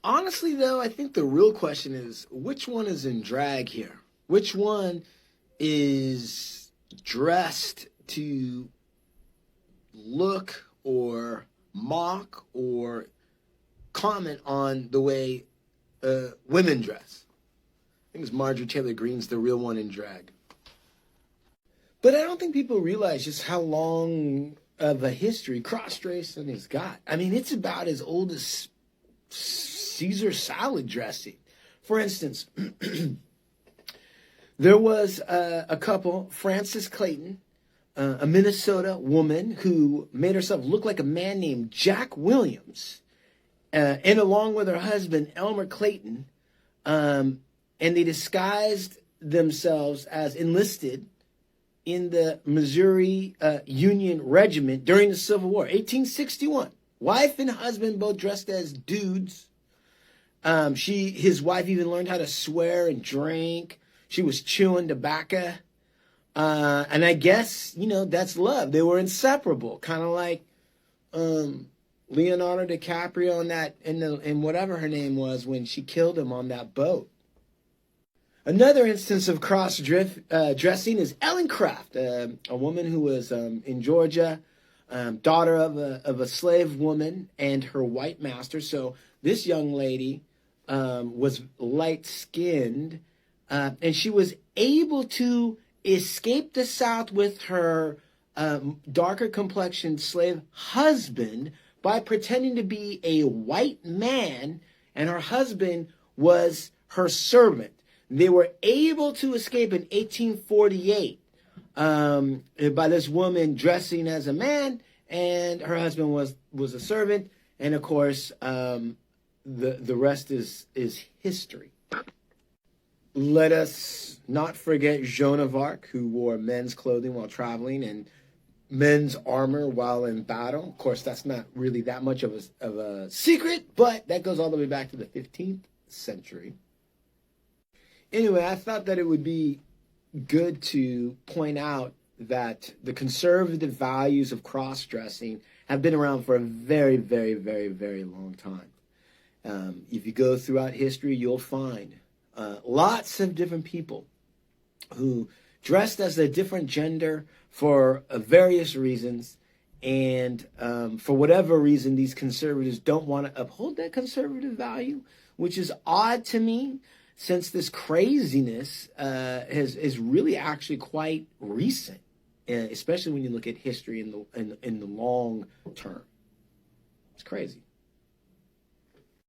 Honestly, though, I think the real question is which one is in drag here? Which one is dressed to look or mock or comment on the way women dress? I think it's Marjorie Taylor Greene's the real one in drag. But I don't think people realize just how long of a history cross-dressing has got. I mean, it's about as old as Caesar salad dressing. For instance, there was a couple, Frances Clayton, a Minnesota woman who made herself look like a man named Jack Williams, and along with her husband, Elmer Clayton, and they disguised themselves as enlisted in the Missouri Union Regiment during the Civil War, 1861. Wife and husband both dressed as dudes. His wife even learned how to swear and drink. She was chewing tobacco. And I guess, that's love. They were inseparable, kind of like Leonardo DiCaprio in whatever her name was when she killed him on that boat. Another instance of cross-dressing is Ellen Craft, a woman who was in Georgia, daughter of a slave woman and her white master. So this young lady was light-skinned, and she was able to escape the South with her darker complexioned slave husband by pretending to be a white man, and her husband was her servant. They were able to escape in 1848 by this woman dressing as a man, and her husband was a servant. And of course, the rest is history. Let us not forget Joan of Arc, who wore men's clothing while traveling and men's armor while in battle. Of course, that's not really that much of a secret, but that goes all the way back to the 15th century. Anyway, I thought that it would be good to point out that the conservative values of cross-dressing have been around for a very, very, very, very long time. If you go throughout history, you'll find lots of different people who dressed as a different gender for various reasons. And for whatever reason, these conservatives don't want to uphold that conservative value, which is odd to me, since this craziness is really actually quite recent, especially when you look at history in the long term. It's crazy.